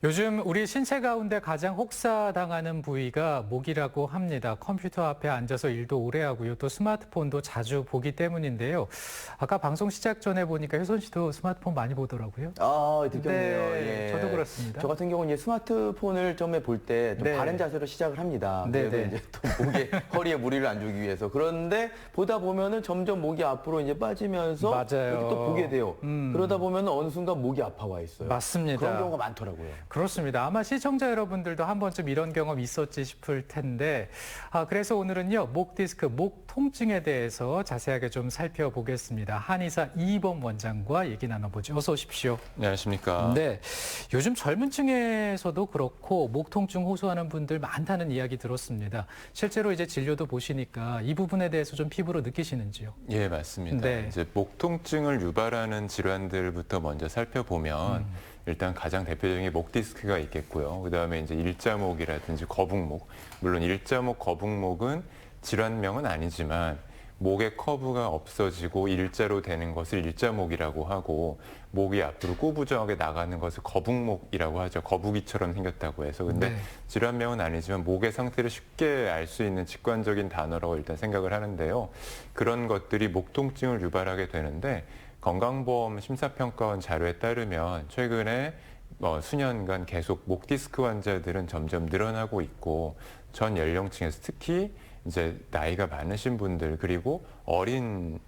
요즘 우리 신체 가운데 가장 혹사당하는 부위가 목이라고 합니다. 컴퓨터 앞에 앉아서 일도 오래 하고요. 또 스마트폰도 자주 보기 때문인데요. 아까 방송 시작 전에 보니까 효선 씨도 스마트폰 많이 보더라고요. 느꼈네요. 네, 예. 저도 그렇습니다. 저 같은 경우는 이제 스마트폰을 처음에 볼 때 좀 네. 바른 자세로 시작을 합니다. 네, 그래서 네. 이제 또 목에, 허리에 무리를 안 주기 위해서. 그런데 보다 보면은 점점 목이 앞으로 이제 빠지면서 맞아요. 이렇게 또 보게 돼요. 그러다 보면은 어느 순간 목이 아파와 있어요. 맞습니다. 그런 경우가 많더라고요. 그렇습니다. 아마 시청자 여러분들도 한 번쯤 이런 경험 있었지 싶을 텐데 그래서 오늘은요. 목 디스크, 목 통증에 대해서 자세하게 좀 살펴보겠습니다. 한의사 이범 원장과 얘기 나눠보죠. 어서 오십시오. 안녕하십니까. 네, 요즘 젊은 층에서도 그렇고 목 통증 호소하는 분들 많다는 이야기 들었습니다. 실제로 이제 진료도 보시니까 이 부분에 대해서 좀 피부로 느끼시는지요? 예, 맞습니다. 네. 이제 목 통증을 유발하는 질환들부터 먼저 살펴보면 일단 가장 대표적인 게 목 디스크가 있겠고요. 그다음에 이제 일자목이라든지 거북목. 물론 일자목, 거북목은 질환명은 아니지만 목의 커브가 없어지고 일자로 되는 것을 일자목이라고 하고 목이 앞으로 꾸부정하게 나가는 것을 거북목이라고 하죠. 거북이처럼 생겼다고 해서. 근데 네. 질환명은 아니지만 목의 상태를 쉽게 알 수 있는 직관적인 단어라고 일단 생각을 하는데요. 그런 것들이 목 통증을 유발하게 되는데 건강보험 심사평가원 자료에 따르면 최근에 수년간 계속 목 디스크 환자들은 점점 늘어나고 있고 전 연령층에서 특히 이제 나이가 많으신 분들 그리고 어린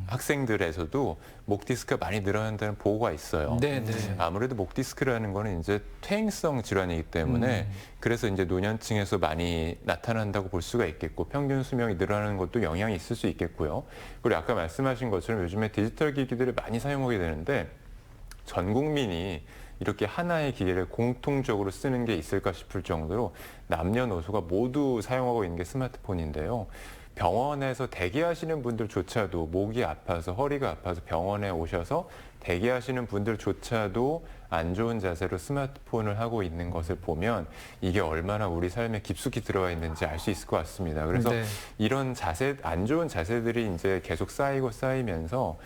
학생들에서도 목 디스크가 많이 늘어난다는 보고가 있어요. 네. 아무래도 목 디스크라는 거는 이제 퇴행성 질환이기 때문에 그래서 이제 노년층에서 많이 나타난다고 볼 수가 있겠고 평균 수명이 늘어나는 것도 영향이 있을 수 있겠고요. 그리고 아까 말씀하신 것처럼 요즘에 디지털 기기들을 많이 사용하게 되는데 전 국민이 이렇게 하나의 기계를 공통적으로 쓰는 게 있을까 싶을 정도로 남녀노소가 모두 사용하고 있는 게 스마트폰인데요. 병원에서 대기하시는 분들조차도 목이 아파서 허리가 아파서 병원에 오셔서 대기하시는 분들조차도 안 좋은 자세로 스마트폰을 하고 있는 것을 보면 이게 얼마나 우리 삶에 깊숙이 들어와 있는지 알 수 있을 것 같습니다. 그래서 네. 이런 자세, 안 좋은 자세들이 이제 계속 쌓이면서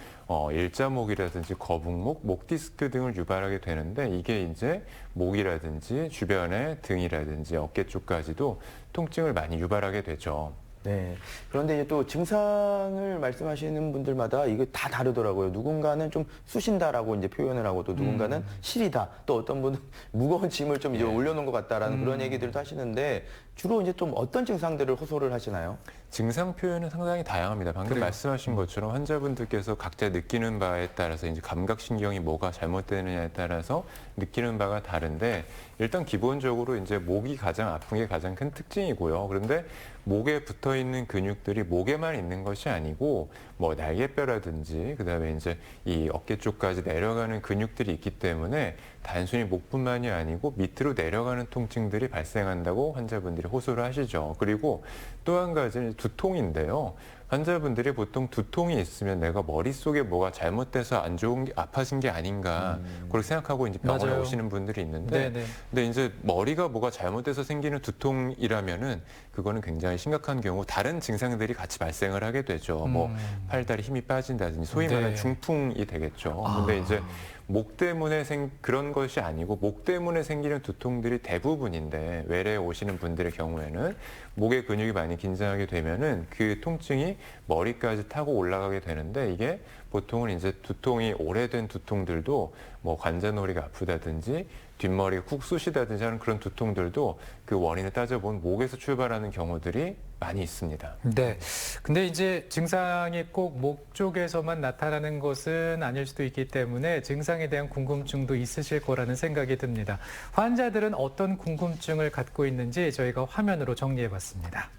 일자목이라든지 거북목, 목 디스크 등을 유발하게 되는데 이게 이제 목이라든지 주변의 등이라든지 어깨 쪽까지도 통증을 많이 유발하게 되죠. 네. 그런데 이제 또 증상을 말씀하시는 분들마다 이게 다 다르더라고요. 누군가는 좀 쑤신다라고 이제 표현을 하고 또 누군가는 시리다. 또 어떤 분은 무거운 짐을 좀 이제 올려놓은 것 같다라는 그런 얘기들도 하시는데 주로 이제 좀 어떤 증상들을 호소를 하시나요? 증상 표현은 상당히 다양합니다. 방금 그래요? 말씀하신 것처럼 환자분들께서 각자 느끼는 바에 따라서 이제 감각신경이 뭐가 잘못되느냐에 따라서 느끼는 바가 다른데 일단 기본적으로 이제 목이 가장 아픈 게 가장 큰 특징이고요. 그런데 목에 붙어 있는 근육들이 목에만 있는 것이 아니고 뭐 날개뼈라든지 그다음에 이제 이 어깨 쪽까지 내려가는 근육들이 있기 때문에 단순히 목뿐만이 아니고 밑으로 내려가는 통증들이 발생한다고 환자분들이 호소를 하시죠. 그리고 또 한 가지는 두통인데요. 환자분들이 보통 두통이 있으면 내가 머릿속에 뭐가 잘못돼서 안 좋은 게 아파진 게 아닌가 그렇게 생각하고 이제 병원에 맞아요. 오시는 분들이 있는데 네네. 근데 이제 머리가 뭐가 잘못돼서 생기는 두통이라면은 그거는 굉장히 심각한 경우 다른 증상들이 같이 발생을 하게 되죠. 뭐 팔다리 힘이 빠진다든지 소위 말하는 네. 중풍이 되겠죠. 근데 이제 목 때문에 그런 것이 아니고 목 때문에 생기는 두통들이 대부분인데 외래에 오시는 분들의 경우에는 목의 근육이 많이 긴장하게 되면은 그 통증이 머리까지 타고 올라가게 되는데 이게 보통은 이제 두통이 오래된 두통들도 뭐 관자놀이가 아프다든지 뒷머리가 쿡 쑤시다든지 하는 그런 두통들도 그 원인을 따져보면 목에서 출발하는 경우들이 많이 있습니다. 네. 근데 이제 증상이 꼭 목 쪽에서만 나타나는 것은 아닐 수도 있기 때문에 증상에 대한 궁금증도 있으실 거라는 생각이 듭니다. 환자들은 어떤 궁금증을 갖고 있는지 저희가 화면으로 정리해 봤습니다.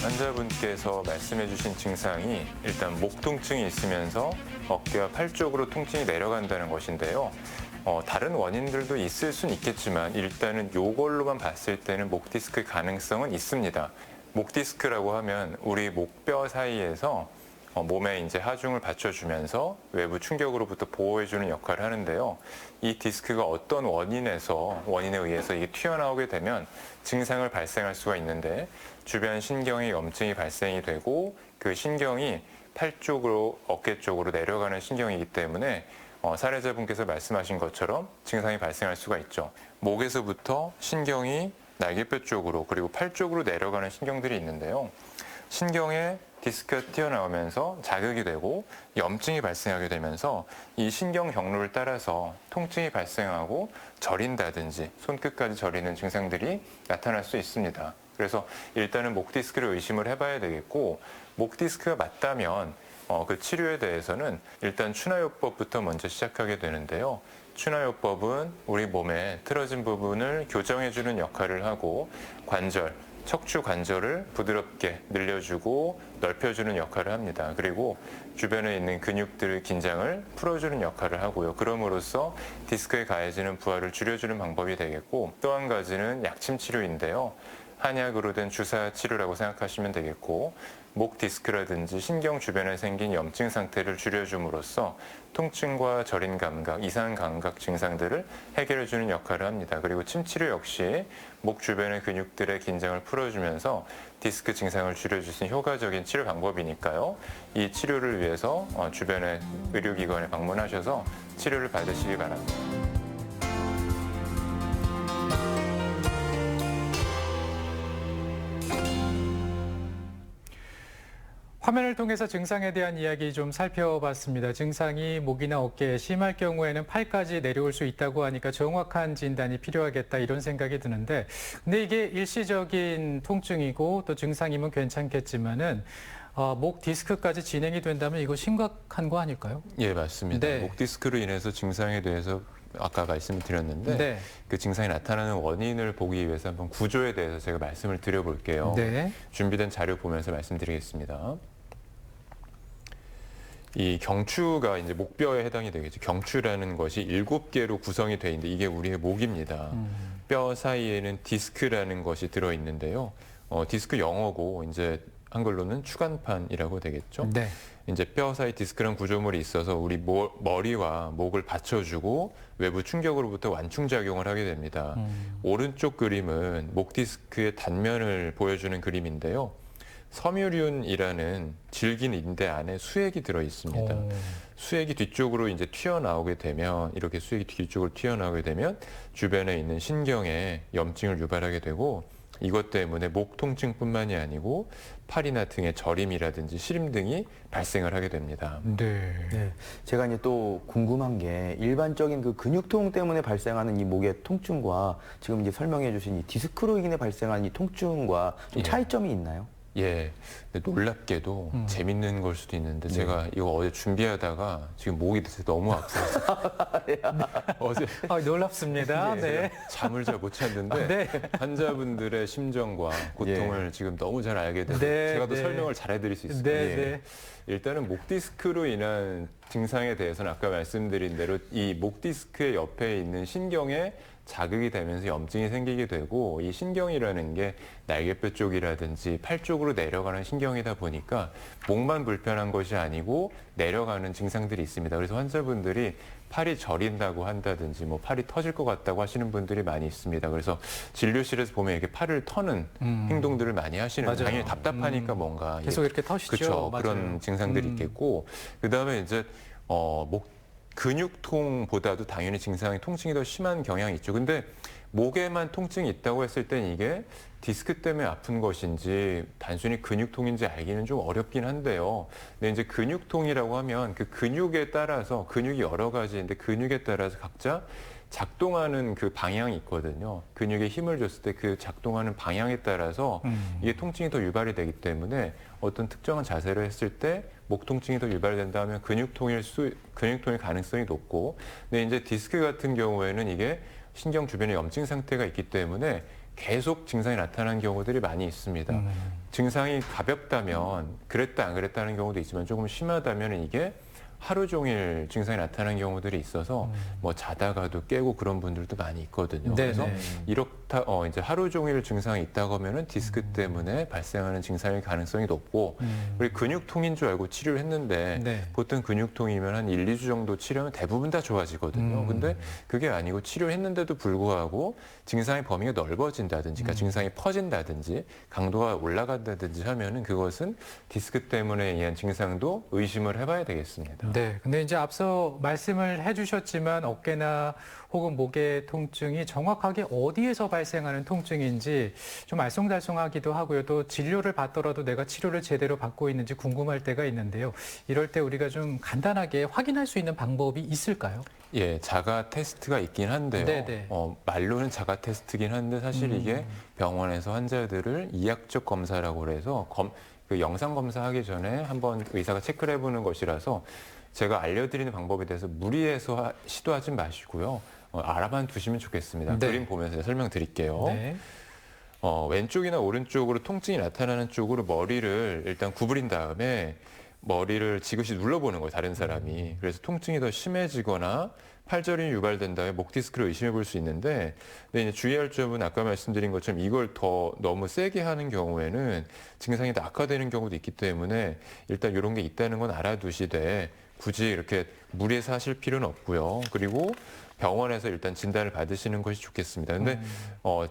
환자분께서 말씀해주신 증상이 일단 목 통증이 있으면서 어깨와 팔 쪽으로 통증이 내려간다는 것인데요. 다른 원인들도 있을 수는 있겠지만 일단은 이걸로만 봤을 때는 목 디스크 가능성은 있습니다. 목 디스크라고 하면 우리 목뼈 사이에서 몸에 이제 하중을 받쳐주면서 외부 충격으로부터 보호해주는 역할을 하는데요. 이 디스크가 어떤 원인에 의해서 이게 튀어나오게 되면 증상을 발생할 수가 있는데 주변 신경에 염증이 발생이 되고 그 신경이 팔 쪽으로 어깨 쪽으로 내려가는 신경이기 때문에 사례자분께서 말씀하신 것처럼 증상이 발생할 수가 있죠. 목에서부터 신경이 날개뼈 쪽으로 그리고 팔 쪽으로 내려가는 신경들이 있는데요. 신경에 디스크가 튀어나오면서 자극이 되고 염증이 발생하게 되면서 이 신경 경로를 따라서 통증이 발생하고 저린다든지 손끝까지 저리는 증상들이 나타날 수 있습니다. 그래서 일단은 목 디스크를 의심을 해봐야 되겠고 목 디스크가 맞다면 그 치료에 대해서는 일단 추나요법부터 먼저 시작하게 되는데요. 추나요법은 우리 몸의 틀어진 부분을 교정해주는 역할을 하고 관절, 척추 관절을 부드럽게 늘려주고 넓혀주는 역할을 합니다. 그리고 주변에 있는 근육들의 긴장을 풀어주는 역할을 하고요. 그럼으로써 디스크에 가해지는 부하를 줄여주는 방법이 되겠고 또 한 가지는 약침 치료인데요. 한약으로 된 주사 치료라고 생각하시면 되겠고 목 디스크라든지 신경 주변에 생긴 염증 상태를 줄여줌으로써 통증과 저린 감각, 이상 감각 증상들을 해결해주는 역할을 합니다. 그리고 침 치료 역시 목 주변의 근육들의 긴장을 풀어주면서 디스크 증상을 줄여줄 수 있는 효과적인 치료 방법이니까요. 이 치료를 위해서 주변의 의료기관에 방문하셔서 치료를 받으시기 바랍니다. 화면을 통해서 증상에 대한 이야기 좀 살펴봤습니다. 증상이 목이나 어깨에 심할 경우에는 팔까지 내려올 수 있다고 하니까 정확한 진단이 필요하겠다 이런 생각이 드는데 근데 이게 일시적인 통증이고 또 증상이면 괜찮겠지만은 목 디스크까지 진행이 된다면 이거 심각한 거 아닐까요? 예, 맞습니다. 네. 목 디스크로 인해서 증상에 대해서 아까 말씀을 드렸는데 네. 그 증상이 나타나는 원인을 보기 위해서 한번 구조에 대해서 제가 말씀을 드려볼게요. 네. 준비된 자료 보면서 말씀드리겠습니다. 이 경추가 이제 목뼈에 해당이 되겠죠. 경추라는 것이 7개로 구성이 되어 있는데 이게 우리의 목입니다. 뼈 사이에는 디스크라는 것이 들어있는데요. 디스크 영어고 이제 한글로는 추간판이라고 되겠죠. 네. 이제 뼈 사이 디스크란 구조물이 있어서 우리 머리와 목을 받쳐주고 외부 충격으로부터 완충작용을 하게 됩니다. 오른쪽 그림은 목 디스크의 단면을 보여주는 그림인데요. 섬유륜이라는 질긴 인대 안에 수액이 들어 있습니다. 수액이 뒤쪽으로 이제 튀어나오게 되면 이렇게 수액이 뒤쪽으로 튀어나오게 되면 주변에 있는 신경에 염증을 유발하게 되고 이것 때문에 목 통증뿐만이 아니고 팔이나 등의 저림이라든지 시림 등이 발생을 하게 됩니다. 네. 네. 제가 이제 또 궁금한 게 일반적인 그 근육통 때문에 발생하는 이 목의 통증과 지금 이제 설명해 주신 이 디스크로 인해 발생하는 이 통증과 좀 예. 차이점이 있나요? 예, 근데 놀랍게도 재밌는 걸 수도 있는데 제가 이거 어제 준비하다가 지금 목이 너무 아파서 어제 놀랍습니다. 예, 네. 잠을 잘 못 잤는데 네. 환자분들의 심정과 고통을 지금 너무 잘 알게 돼서 네, 제가 더 네. 설명을 잘 해드릴 수 있습니다. 네, 예. 네. 일단은 목 디스크로 인한 증상에 대해서는 아까 말씀드린 대로 이 목 디스크의 옆에 있는 신경에 자극이 되면서 염증이 생기게 되고 이 신경이라는 게 날개뼈 쪽이라든지 팔 쪽으로 내려가는 신경이다 보니까 목만 불편한 것이 아니고 내려가는 증상들이 있습니다. 그래서 환자분들이 팔이 저린다고 한다든지 뭐 팔이 터질 것 같다고 하시는 분들이 많이 있습니다. 그래서 진료실에서 보면 이렇게 팔을 터는 행동들을 많이 하시는 맞아요. 당연히 답답하니까 뭔가 계속 이렇게 터시죠. 그렇죠. 맞아요. 그런 증상들이 있겠고 그다음에 이제 목 근육통보다도 당연히 증상이 통증이 더 심한 경향이 있죠. 근데 목에만 통증이 있다고 했을 땐 이게 디스크 때문에 아픈 것인지 단순히 근육통인지 알기는 좀 어렵긴 한데요. 근데 이제 근육통이라고 하면 그 근육에 따라서 근육이 여러 가지인데 근육에 따라서 각자 작동하는 그 방향이 있거든요. 근육에 힘을 줬을 때 그 작동하는 방향에 따라서 이게 통증이 더 유발이 되기 때문에 어떤 특정한 자세를 했을 때 목 통증이 더 유발된다면 근육통일 가능성이 높고, 근데 이제 디스크 같은 경우에는 이게 신경 주변에 염증 상태가 있기 때문에 계속 증상이 나타나는 경우들이 많이 있습니다. 증상이 가볍다면 그랬다 안 그랬다는 경우도 있지만 조금 심하다면 이게 하루 종일 증상이 나타나는 경우들이 있어서 뭐 자다가도 깨고 그런 분들도 많이 있거든요. 네네. 그래서 이렇다 이제 하루 종일 증상이 있다고 하면은 디스크 때문에 발생하는 증상일 가능성이 높고 우리 근육통인 줄 알고 치료를 했는데 네. 보통 근육통이면 한 1, 2주 정도 치료하면 대부분 다 좋아지거든요. 근데 그게 아니고 치료했는데도 불구하고 증상의 범위가 넓어진다든지 그러니까 증상이 퍼진다든지 강도가 올라간다든지 하면은 그것은 디스크 때문에 의한 증상도 의심을 해봐야 되겠습니다. 네. 근데 이제 앞서 말씀을 해주셨지만 어깨나 혹은 목의 통증이 정확하게 어디에서 발생하는 통증인지 좀 알쏭달쏭하기도 하고요. 또 진료를 받더라도 내가 치료를 제대로 받고 있는지 궁금할 때가 있는데요. 이럴 때 우리가 좀 간단하게 확인할 수 있는 방법이 있을까요? 예, 자가 테스트가 있긴 한데요. 네네. 말로는 자가 테스트긴 한데 사실 이게 병원에서 환자들을 이학적 검사라고 해서 그 영상 검사하기 전에 한번 의사가 체크를 해보는 것이라서 제가 알려드리는 방법에 대해서 무리해서 시도하지 마시고요. 알아만 두시면 좋겠습니다. 네. 그림 보면서 설명드릴게요. 네. 왼쪽이나 오른쪽으로 통증이 나타나는 쪽으로 머리를 일단 구부린 다음에 머리를 지그시 눌러보는 거예요, 다른 사람이. 그래서 통증이 더 심해지거나 팔절이 유발된 다음에 목 디스크를 의심해 볼 수 있는데, 근데 이제 주의할 점은 아까 말씀드린 것처럼 이걸 더 너무 세게 하는 경우에는 증상이 더 악화되는 경우도 있기 때문에 일단 이런 게 있다는 건 알아두시되 굳이 이렇게 무리해서 하실 필요는 없고요. 그리고 병원에서 일단 진단을 받으시는 것이 좋겠습니다. 근데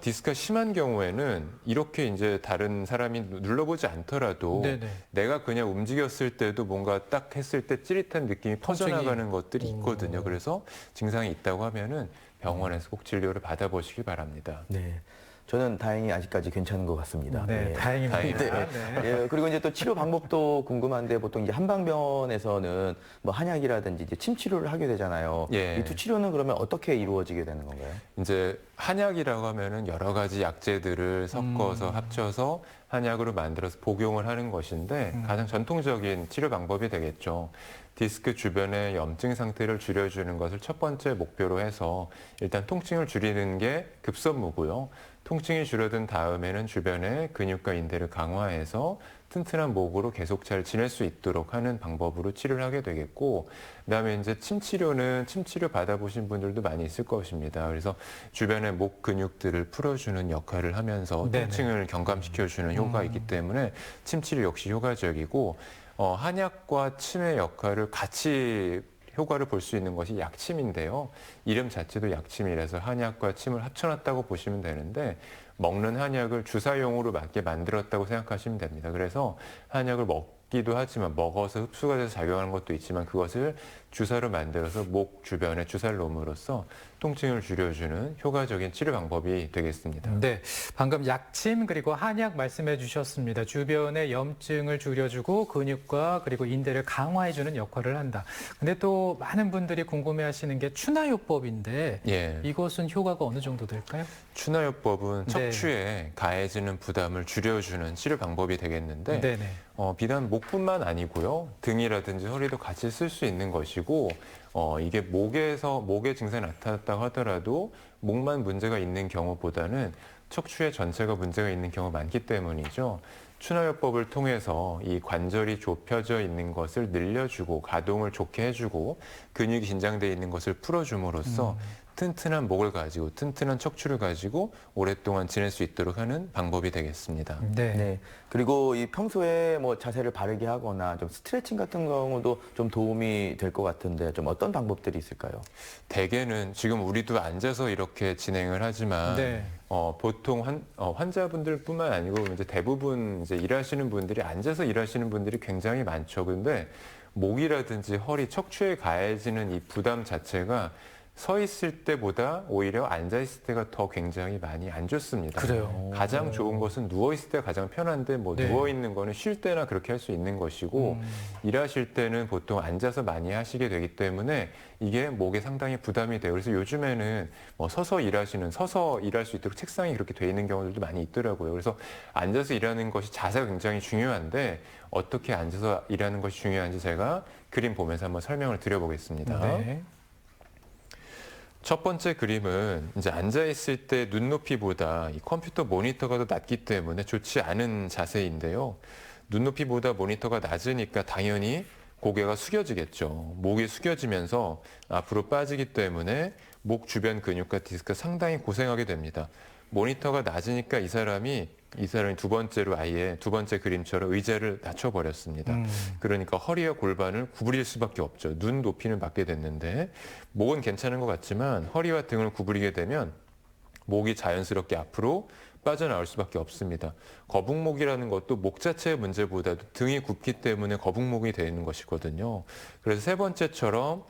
디스크가 심한 경우에는 이렇게 이제 다른 사람이 눌러보지 않더라도 네네. 내가 그냥 움직였을 때도 뭔가 딱 했을 때 찌릿한 느낌이 퍼져나가는 것들이 있거든요. 그래서 증상이 있다고 하면은 병원에서 꼭 진료를 받아보시기 바랍니다. 네. 저는 다행히 아직까지 괜찮은 것 같습니다. 네, 네. 다행입니다. 다행입니다. 네. 예, 그리고 이제 또 치료 방법도 궁금한데 보통 이제 한방병원에서는 뭐 한약이라든지 이제 침 치료를 하게 되잖아요. 예. 이 두 치료는 그러면 어떻게 이루어지게 되는 건가요? 이제 한약이라고 하면은 여러 가지 약재들을 섞어서 합쳐서 한약으로 만들어서 복용을 하는 것인데 가장 전통적인 치료 방법이 되겠죠. 디스크 주변의 염증 상태를 줄여주는 것을 첫 번째 목표로 해서 일단 통증을 줄이는 게 급선무고요. 통증이 줄어든 다음에는 주변의 근육과 인대를 강화해서 튼튼한 목으로 계속 잘 지낼 수 있도록 하는 방법으로 치료를 하게 되겠고, 그다음에 이제 침 치료 받아보신 분들도 많이 있을 것입니다. 그래서 주변의 목 근육들을 풀어주는 역할을 하면서 네네. 통증을 경감시켜주는 효과가 있기 때문에 침 치료 역시 효과적이고, 한약과 침의 역할을 같이 효과를 볼 수 있는 것이 약침인데요. 이름 자체도 약침이라서 한약과 침을 합쳐놨다고 보시면 되는데 먹는 한약을 주사용으로 맞게 만들었다고 생각하시면 됩니다. 그래서 한약을 먹기도 하지만 먹어서 흡수가 돼서 작용하는 것도 있지만 그것을 주사로 만들어서 목 주변에 주사를 놓음으로써 통증을 줄여주는 효과적인 치료 방법이 되겠습니다. 네, 방금 약침 그리고 한약 말씀해 주셨습니다. 주변의 염증을 줄여주고 근육과 그리고 인대를 강화해주는 역할을 한다. 근데 또 많은 분들이 궁금해하시는 게 추나요법인데 예. 이것은 효과가 어느 정도 될까요? 추나요법은 네. 척추에 가해지는 부담을 줄여주는 치료 방법이 되겠는데 네네. 비단 목뿐만 아니고요. 등이라든지 허리도 같이 쓸 수 있는 것이고 이게 목의 증상이 나타났다고 하더라도 목만 문제가 있는 경우보다는 척추의 전체가 문제가 있는 경우가 많기 때문이죠. 추나요법을 통해서 이 관절이 좁혀져 있는 것을 늘려주고 가동을 좋게 해주고 근육이 긴장되어 있는 것을 풀어줌으로써 튼튼한 목을 가지고 튼튼한 척추를 가지고 오랫동안 지낼 수 있도록 하는 방법이 되겠습니다. 네. 네. 그리고 이 평소에 뭐 자세를 바르게 하거나 좀 스트레칭 같은 경우도 좀 도움이 될 것 같은데 좀 어떤 방법들이 있을까요? 대개는 지금 우리도 앉아서 이렇게 진행을 하지만 네. 보통 환자분들뿐만 아니고 이제 대부분 이제 일하시는 분들이 앉아서 일하시는 분들이 굉장히 많죠. 근데 목이라든지 허리, 척추에 가해지는 이 부담 자체가 서 있을 때보다 오히려 앉아 있을 때가 더 굉장히 많이 안 좋습니다. 그래요. 가장 좋은 것은 누워 있을 때가 가장 편한데 뭐 네. 누워 있는 거는 쉴 때나 그렇게 할 수 있는 것이고 일하실 때는 보통 앉아서 많이 하시게 되기 때문에 이게 목에 상당히 부담이 돼요. 그래서 요즘에는 뭐 서서 일할 수 있도록 책상이 그렇게 돼 있는 경우들도 많이 있더라고요. 그래서 앉아서 일하는 것이 자세가 굉장히 중요한데 어떻게 앉아서 일하는 것이 중요한지 제가 그림 보면서 한번 설명을 드려보겠습니다. 네. 첫 번째 그림은 이제 앉아 있을 때 눈높이보다 이 컴퓨터 모니터가 더 낮기 때문에 좋지 않은 자세인데요. 눈높이보다 모니터가 낮으니까 당연히 고개가 숙여지겠죠. 목이 숙여지면서 앞으로 빠지기 때문에 목 주변 근육과 디스크가 상당히 고생하게 됩니다. 모니터가 낮으니까 이 사람이 두 번째로 아예 두 번째 그림처럼 의자를 낮춰버렸습니다. 그러니까 허리와 골반을 구부릴 수밖에 없죠. 눈 높이는 맞게 됐는데 목은 괜찮은 것 같지만 허리와 등을 구부리게 되면 목이 자연스럽게 앞으로 빠져나올 수밖에 없습니다. 거북목이라는 것도 목 자체의 문제보다도 등이 굽기 때문에 거북목이 되는 것이거든요. 그래서 세 번째처럼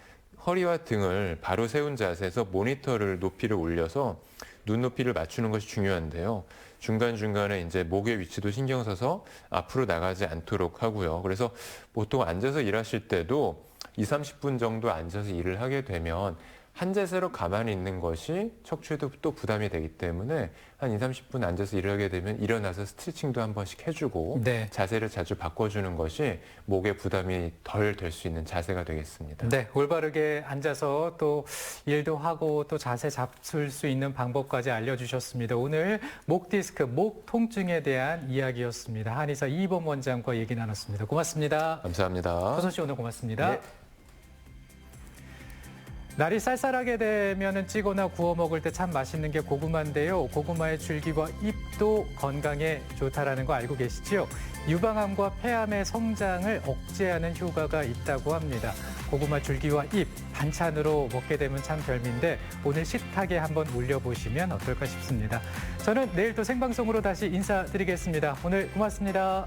허리와 등을 바로 세운 자세에서 모니터를 높이를 올려서 눈높이를 맞추는 것이 중요한데요. 중간중간에 이제 목의 위치도 신경 써서 앞으로 나가지 않도록 하고요. 그래서 보통 앉아서 일하실 때도 20-30분 정도 앉아서 일을 하게 되면 한 자세로 가만히 있는 것이 척추에도 또 부담이 되기 때문에 한 20-30분 앉아서 일을 하게 되면 일어나서 스트레칭도 한 번씩 해주고 네. 자세를 자주 바꿔주는 것이 목에 부담이 덜 될 수 있는 자세가 되겠습니다. 네, 올바르게 앉아서 또 일도 하고 또 자세 잡을 수 있는 방법까지 알려주셨습니다. 오늘 목 디스크, 목 통증에 대한 이야기였습니다. 한의사 이범 원장과 얘기 나눴습니다. 고맙습니다. 감사합니다. 허선 씨 오늘 고맙습니다. 네. 날이 쌀쌀하게 되면 찌거나 구워 먹을 때 참 맛있는 게 고구마인데요. 고구마의 줄기와 잎도 건강에 좋다라는 거 알고 계시죠? 유방암과 폐암의 성장을 억제하는 효과가 있다고 합니다. 고구마 줄기와 잎 반찬으로 먹게 되면 참 별미인데 오늘 식탁에 한번 올려보시면 어떨까 싶습니다. 저는 내일 또 생방송으로 다시 인사드리겠습니다. 오늘 고맙습니다.